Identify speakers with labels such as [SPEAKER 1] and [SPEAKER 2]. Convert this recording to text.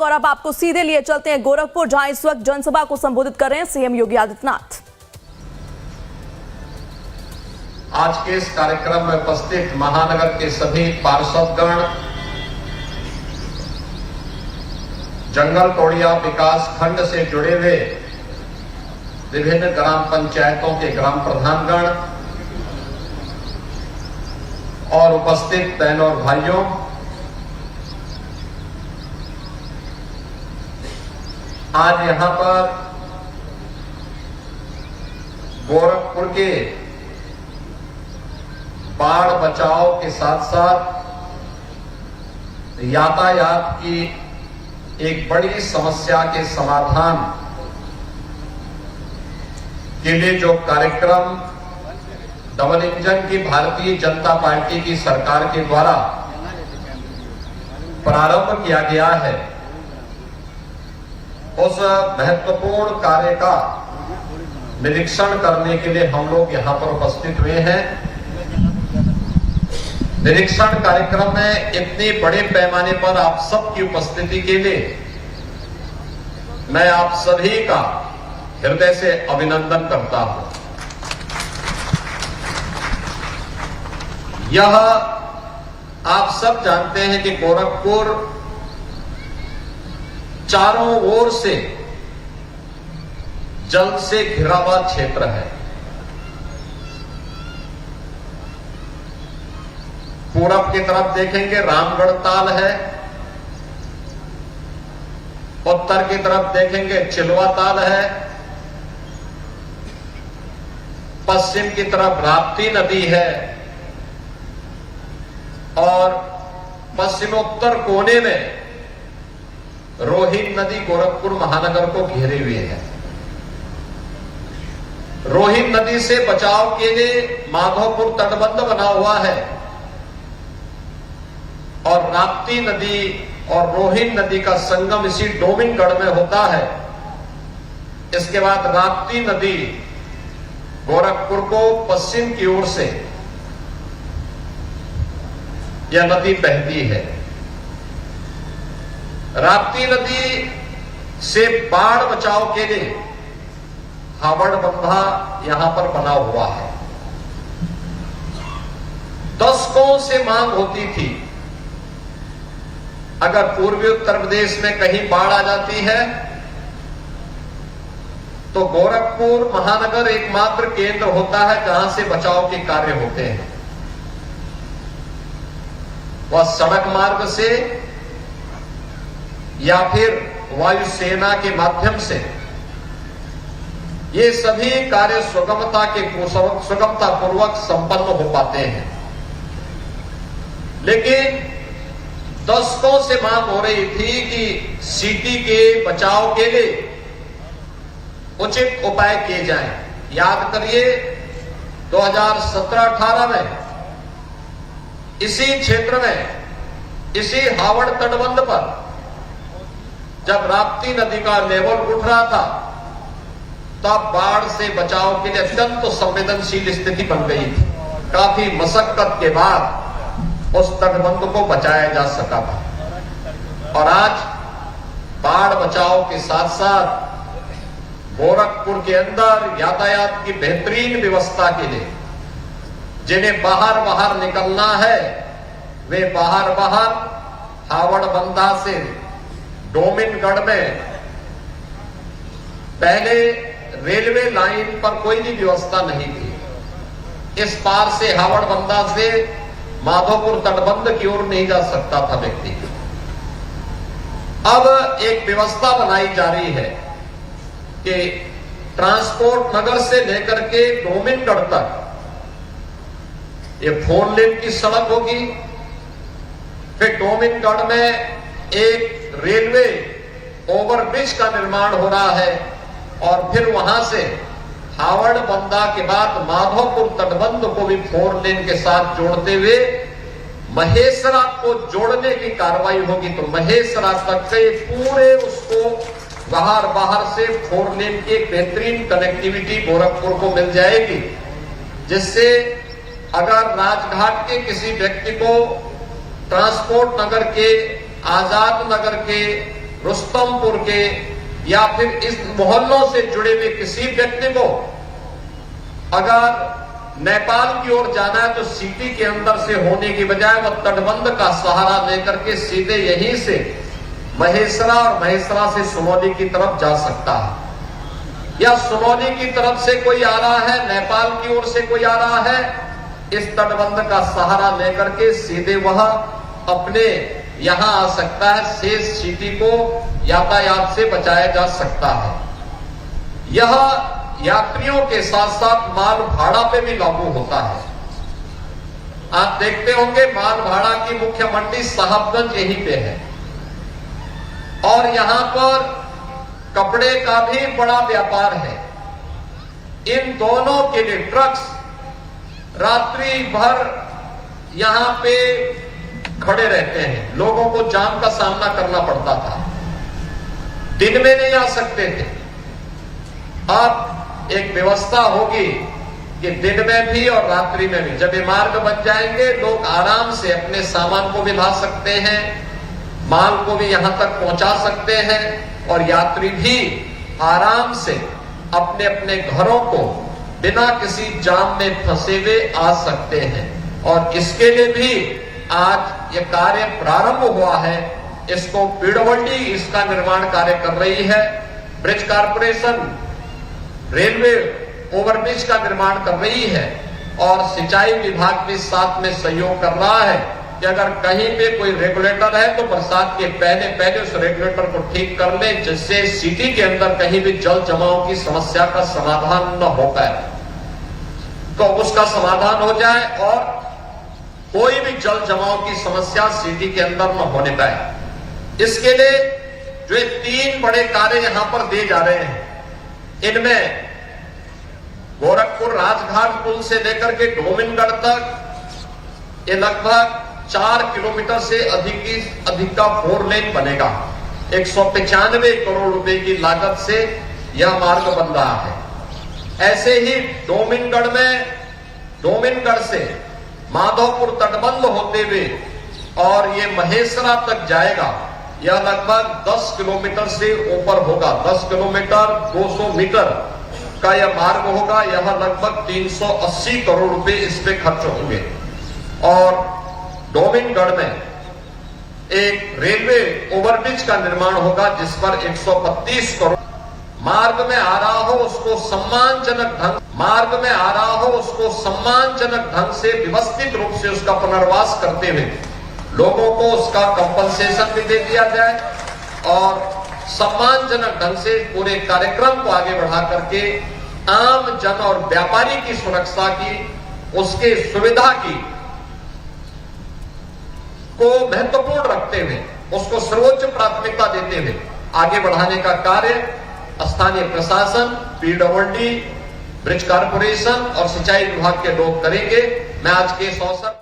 [SPEAKER 1] और अब आपको सीधे लिए चलते हैं गोरखपुर, जहां इस वक्त जनसभा को संबोधित कर रहे हैं सीएम योगी आदित्यनाथ।
[SPEAKER 2] आज के इस कार्यक्रम में उपस्थित महानगर के सभी पार्षदगण, जंगल तोड़िया विकास खंड से जुड़े हुए विभिन्न ग्राम पंचायतों के ग्राम प्रधानगण और उपस्थित बहनों और भाइयों, आज यहां पर गोरखपुर के बाढ़ बचाव के साथ साथ यातायात की एक बड़ी समस्या के समाधान के लिए जो कार्यक्रम डबल इंजन की भारतीय जनता पार्टी की सरकार के द्वारा प्रारंभ किया गया है, उस महत्वपूर्ण कार्य का निरीक्षण करने के लिए हम लोग यहां पर उपस्थित हुए हैं। निरीक्षण कार्यक्रम में इतने बड़े पैमाने पर आप सबकी उपस्थिति के लिए मैं आप सभी का हृदय से अभिनंदन करता हूं। यह आप सब जानते हैं कि गोरखपुर चारों ओर से जल से घिरा हुआ क्षेत्र है। पूरब की तरफ देखेंगे रामगढ़ ताल है, उत्तर की तरफ देखेंगे चिलवा ताल है, पश्चिम की तरफ राप्ती नदी है और पश्चिमोत्तर कोने में रोहित नदी गोरखपुर महानगर को घेरे हुए है। रोहित नदी से बचाव के लिए माधोपुर तटबंध बना हुआ है और राप्ती नदी और रोहित नदी का संगम इसी डोमिनगढ़ में होता है। इसके बाद राप्ती नदी गोरखपुर को पश्चिम की ओर से यह नदी बहती है। राप्ती नदी से बाढ़ बचाव के लिए हावड़ बंधा यहां पर बना हुआ है। दशकों से मांग होती थी, अगर पूर्वी उत्तर प्रदेश में कहीं बाढ़ आ जाती है तो गोरखपुर महानगर एकमात्र केंद्र होता है जहां से बचाव के कार्य होते हैं। वह सड़क मार्ग से या फिर वायुसेना के माध्यम से ये सभी कार्य सुगमता पूर्वक संपन्न हो पाते हैं। लेकिन दशकों से मांग हो रही थी कि सिटी के बचाव के लिए उचित उपाय किए जाएं। याद करिए 2017-18 में इसी क्षेत्र में, इसी हावड़ तटबंध पर जब राप्ती नदी का लेवल उठ रहा था तब बाढ़ से बचाव के लिए अत्यंत संवेदनशील स्थिति बन गई थी। काफी मशक्कत के बाद उस तटबंध को बचाया जा सका था और आज बाढ़ बचाव के साथ साथ गोरखपुर के अंदर यातायात की बेहतरीन व्यवस्था के लिए जिन्हें बाहर निकलना है वे बाहर हावड़ बंधा से डोमिनगढ़ में पहले रेलवे लाइन पर कोई भी व्यवस्था नहीं थी। इस पार से हावड़ बंधा से माधोपुर तटबंध की ओर नहीं जा सकता था व्यक्ति। अब एक व्यवस्था बनाई जा रही है कि ट्रांसपोर्ट नगर से लेकर के डोमिनगढ़ तक ये 4 लेन की सड़क होगी। फिर डोमिनगढ़ में एक रेलवे ओवरब्रिज का निर्माण हो रहा है और फिर वहां से हावड़ बंधा के बाद माधोपुर तटबंध को भी 4 लेन के साथ जोड़ते हुए महेसरा को जोड़ने की कार्रवाई होगी। तो महेसरा तक के पूरे उसको बाहर से 4 लेन की एक बेहतरीन कनेक्टिविटी गोरखपुर को मिल जाएगी, जिससे अगर राजघाट के किसी व्यक्ति को ट्रांसपोर्ट नगर के, आजाद नगर के रुस्तमपुर के या फिर इस मोहल्लों से जुड़े हुए किसी व्यक्ति को अगर नेपाल की ओर जाना है तो सिटी के अंदर से होने की बजाय वह तटबंध का सहारा लेकर के सीधे यहीं से महेसरा और महेसरा से सुनौली की तरफ जा सकता है, या सुनौली की तरफ से कोई आ रहा है, नेपाल की ओर से कोई आ रहा है, इस तटबंध का सहारा लेकर के सीधे वह अपने यहां आ सकता है। शेष सिटी को यातायात से बचाया जा सकता है। यह यात्रियों के साथ साथ माल भाड़ा पे भी लागू होता है। आप देखते होंगे माल भाड़ा की मुख्य मंडी साहबगंज यहीं पे है और यहां पर कपड़े का भी बड़ा व्यापार है। इन दोनों के लिए ट्रक्स रात्रि भर यहां पे खड़े रहते हैं। लोगों को जाम का सामना करना पड़ता था, दिन में नहीं आ सकते थे। अब एक व्यवस्था होगी कि दिन में भी और रात्रि में भी, जब ये मार्ग बन जाएंगे लोग आराम से अपने सामान को भी ला सकते हैं, माल को भी यहां तक पहुंचा सकते हैं और यात्री भी आराम से अपने अपने घरों को बिना किसी जाम में फंसे हुए आ सकते हैं। और इसके लिए भी आज ये कार्य प्रारंभ हुआ है। इसको पीडब्ल्यूडी इसका निर्माण कार्य कर रही है, ब्रिज कारपोरेशन रेलवे ओवरब्रिज का निर्माण कर रही है और सिंचाई विभाग भी साथ में सहयोग कर रहा है कि अगर कहीं पे कोई रेगुलेटर है तो बरसात के पहले उस रेगुलेटर को ठीक कर ले, जिससे सिटी के अंदर कहीं भी जल जमाव की समस्या का समाधान न हो पाए, तो उसका समाधान हो जाए और कोई भी जल जमाव की समस्या सिटी के अंदर न होने पाए। इसके लिए जो ये 3 बड़े कार्य यहां पर दिए जा रहे हैं, इनमें गोरखपुर राजघाट पुल से लेकर के गोविंदगढ़ तक ये लगभग 4 किलोमीटर से अधिक का 4 लेन बनेगा। 195 करोड़ रुपए की लागत से यह मार्ग बन रहा है। ऐसे ही डोमिनगढ़ से माधोपुर तटबंध होते हुए और ये महेसरा तक जाएगा। यह लगभग 10 किलोमीटर से ऊपर होगा, 10 किलोमीटर 200 मीटर का यह मार्ग होगा। यह लगभग 380 करोड़ रुपए इस पे खर्च होंगे। और डोमिनगढ़ में एक रेलवे ओवरब्रिज का निर्माण होगा जिस पर 132 करोड़। मार्ग में आ रहा हो उसको सम्मानजनक ढंग से व्यवस्थित रूप से उसका पुनर्वास करते हुए लोगों को उसका कंपनसेशन भी दे दिया जाए और सम्मानजनक ढंग से पूरे कार्यक्रम को आगे बढ़ा करके आम जन और व्यापारी की सुरक्षा की, उसके सुविधा की को महत्वपूर्ण रखते हुए, उसको सर्वोच्च प्राथमिकता देते हुए आगे बढ़ाने का कार्य स्थानीय प्रशासन, पीडब्ल्यूडी, ब्रिज कारपोरेशन और सिंचाई विभाग के लोग करेंगे। मैं आज के इस अवसर